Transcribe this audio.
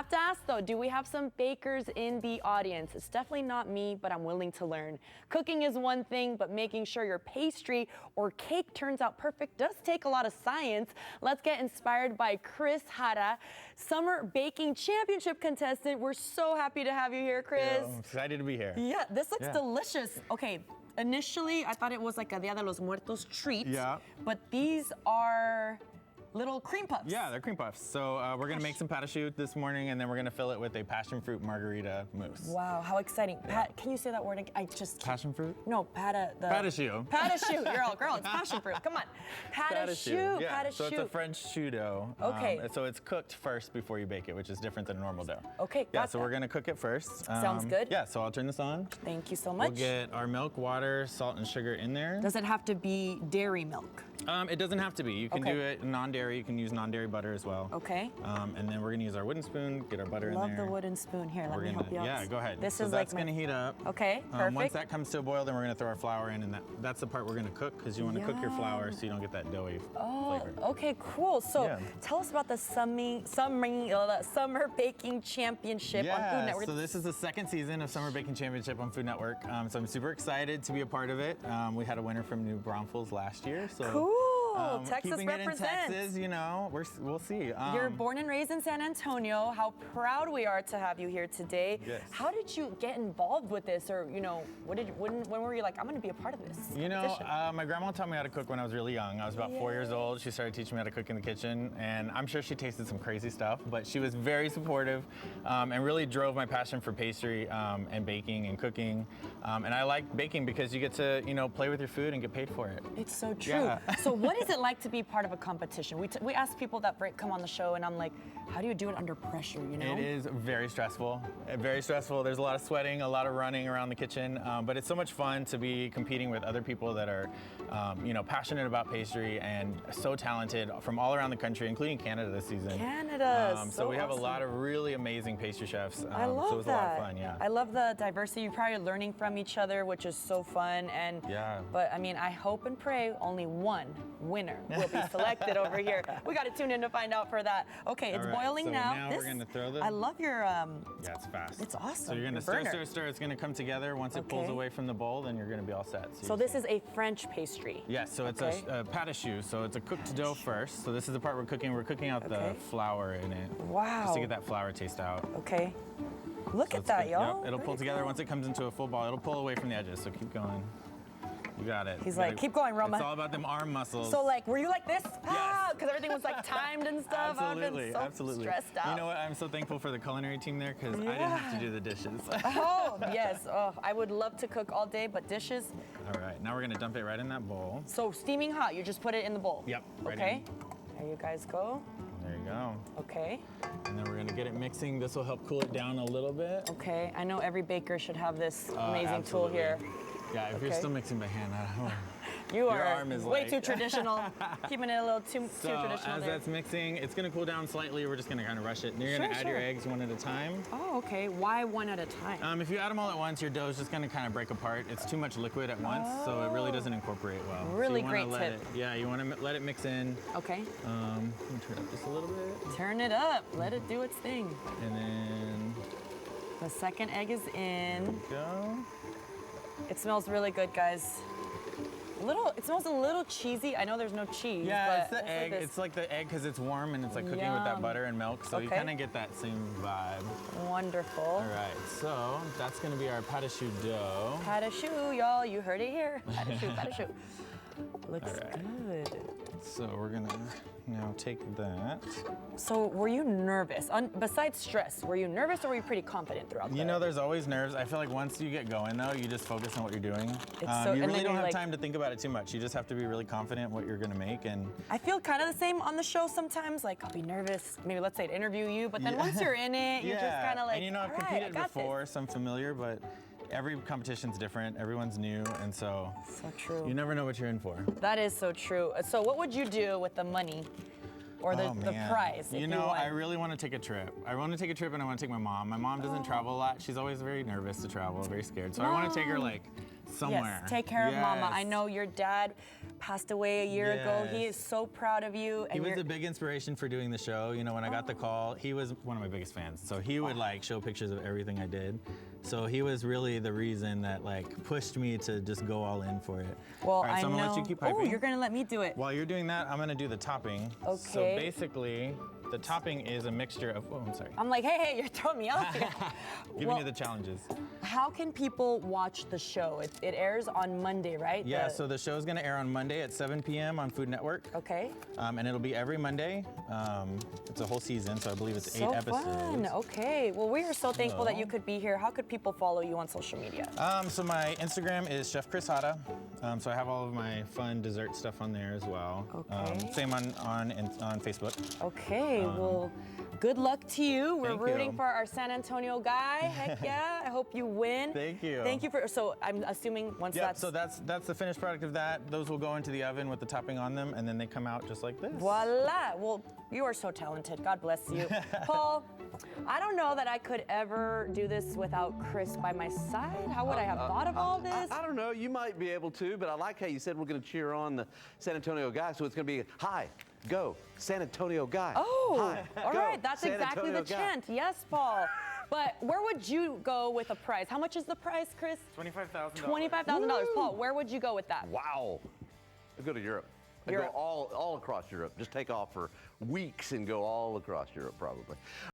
Have to ask though, do we have some bakers in the audience? It's definitely not me, but I'm willing to learn. Cooking is one thing, but making sure your pastry or cake turns out perfect does take a lot of science. Let's get inspired by Chris Jara, Summer Baking Championship contestant. We're so happy to have you here, Chris. I'm excited to be here. Yeah, this looks delicious. Okay, initially I thought it was like a Dia de los Muertos treat. Yeah. But these are little cream puffs. Yeah, they're cream puffs. So we're gonna make some pâte à choux this morning, and then we're gonna fill it with a passion fruit margarita mousse. Wow, how exciting. Pat, can you say that word again? I just can't. Passion fruit? No, pâte à choux. Pâte à choux. You're all girl, it's passion fruit. Come on. Pâte à choux. Yeah, Pâte à so it's choux. a French choux dough. Okay. So it's cooked first before you bake it, which is different than a normal dough. Okay, Yeah, got so that. we're gonna cook it first. Sounds good. Yeah, so I'll turn this on. Thank you so much. We'll get our milk, water, salt, and sugar in there. Does it have to be dairy milk? It doesn't have to be. You can Okay. do it non-dairy. You can use non-dairy butter as well. Okay. And then we're gonna use our wooden spoon, get our butter in there. Love the wooden spoon. Here, let We're me gonna, help you out. yeah, go ahead. This so is that's like gonna heat up. Okay, perfect. Once that comes to a boil, then we're gonna throw our flour in, and that's the part we're gonna cook because you want to cook your flour so you don't get that doughy flavor. Okay, cool. So Yeah. tell us about the Summer Baking Championship on Food Network. So this is the second season of Summer Baking Championship on Food Network. So I'm super excited to be a part of it. We had a winner from New Braunfels last year. So Cool. Texas keeping represents. it in Texas, you know, we'll see. You're born and raised in San Antonio. How proud we are to have you here today. Yes. How did you get involved with this, or when were you like, I'm going to be a part of this? You know, competition? my grandma taught me how to cook when I was really young. I was about 4 years old. She started teaching me how to cook in the kitchen, and I'm sure she tasted some crazy stuff, but she was very supportive and really drove my passion for pastry and baking and cooking. And I like baking because you get to, play with your food and get paid for it. It's so true. Yeah. So what is it like to be part of a competition? We ask people that come on the show, and I'm like, how do you do it under pressure, It is very stressful. Very stressful. There's a lot of sweating, a lot of running around the kitchen, but it's so much fun to be competing with other people that are, passionate about pastry and so talented from all around the country, including Canada this season. Canada, so we have awesome. a lot of really amazing pastry chefs. I love so it was that. a lot of fun, yeah. I love the diversity. You're probably learning from each other, which is so fun. And But I mean, I hope and pray only one winner will be selected over here. We got to tune in to find out for that. Okay, it's boiling so now. Now we're gonna throw I love your. Yeah, it's fast. It's awesome. So you're gonna your stir, burner. stir, stir. It's gonna come together. Once it pulls away from the bowl, then you're gonna be all set. So this is a French pastry. Yes, so it's a pâte à choux. So it's a cooked dough first. So this is the part we're cooking. We're cooking out the flour in it. Wow. Just to get that flour taste out. Okay. Look So at it's that, good. y'all. Yep, it'll pull together. Once it comes into a full ball, it'll pull away from the edges. So keep going. You got it. He's like, keep going, Roma. It's all about them arm muscles. So were you like this? Because everything was like timed and stuff. Absolutely, I've been so stressed out. You know what? I'm so thankful for the culinary team there because I didn't have to do the dishes. Oh, yes. Oh, I would love to cook all day, but dishes. All right, now we're gonna dump it right in that bowl. So steaming hot, you just put it in the bowl? Yep, right Okay. There you guys go. There you go. Okay. And then we're gonna get it mixing. This will help cool it down a little bit. Okay. I know every baker should have this amazing Absolutely. tool here. Yeah, if you're still mixing by hand, I don't know. You Your are arm is way like- too traditional. Keeping it a little too So traditional as there. that's mixing, it's gonna cool down slightly. We're just gonna kind of rush it. And you're gonna add your eggs one at a time. Oh, okay. Why one at a time? If you add them all at once, your dough is just gonna kind of break apart. It's too much liquid at once, so it really doesn't incorporate well. Really so you great wanna let tip. You wanna let it mix in. Okay. Let me turn it up just a little bit. Turn it up. Let it do its thing. And then, The second egg is in. there we go. It smells really good, guys. It smells a little cheesy. I know there's no cheese. Yeah, but it's the egg. Like It's like the egg because it's warm and it's like cooking with that Yum. butter and milk, so you Okay. kind of get that same vibe. wonderful. All right, so that's gonna be our pâte à choux dough. Pâte à choux, y'all. You heard it here. Pâte à choux, pâte à choux. Looks good. So we're gonna now take that. So were you nervous? Besides stress, were you nervous or were you pretty confident throughout the You know, there's always nerves. I feel like once you get going though, you just focus on what you're doing. so- You and really then don't you're have like- time to think about it too much. You just have to be really confident what you're gonna make and I feel kind of the same on the show sometimes. Like, I'll be nervous, maybe let's say to interview you, but then once you're in it, you're just kind of like, and you know, I've "All right, competed I got before, so I'm familiar, but every competition's different. Everyone's new, and so So true. you never know what you're in for. That is so true. So what would you do with the money or the Man. prize? If You know, won? I really want to take a trip. I want to take a trip and I want to take my mom. My mom doesn't travel a lot. She's always very nervous to travel, very scared. So I want to take her like somewhere. Yes, take care of Mama. I Yes. know your dad passed away a year ago. He Yes. is so proud of you. He And was a big inspiration for doing the show. You know, when I got the call, he was one of my biggest fans. So he would like show pictures of everything I did. So he was really the reason that like pushed me to just go all in for it. well, All right, so I I'm know. gonna let you keep Oh, piping. you're gonna let me do it. While you're doing that, I'm gonna do the topping. So Okay. basically, the topping is a mixture of, oh, I'm sorry. I'm like, hey, you're throwing me off here. Giving Well, you the challenges. how can people watch the show? It airs on Monday, right? Yeah, so the show's gonna air on Monday at 7 p.m. on Food Network. Okay. And it'll be every Monday. It's a whole season, so I believe it's So 8 episodes. fun. Okay. Well, we are so thankful that So- you could be here. How could people follow you on social media? So my Instagram is Chef Chris Hada. So I have all of my fun dessert stuff on there as well. Okay. Same on Facebook. Okay. Well, good luck to you. We're Thank rooting you. for our San Antonio guy. Heck yeah. I hope you win. Thank you. Thank you for. So I'm assuming once Yeah, that's. so that's the finished product of that. Those will go into the oven with the topping on them, and then they come out just like this. Voila. Well, you are so talented. God bless you. Paul, I don't know that I could ever do this without Chris by my side. How would I have thought of all this? I don't know. You might be able to, but I like how you said we're going to cheer on the San Antonio guy. So it's going to be, hi, go, San Antonio guy. Oh, Hi, all go, right. That's San exactly Antonio the guy. chant. Yes, Paul. But where would you go with a prize? How much is the prize, Chris? $25,000. $25,000. Paul, where would you go with that? Wow. I'd go to Europe. I'd Europe. go all across Europe. Just take off for weeks and go all across Europe, probably.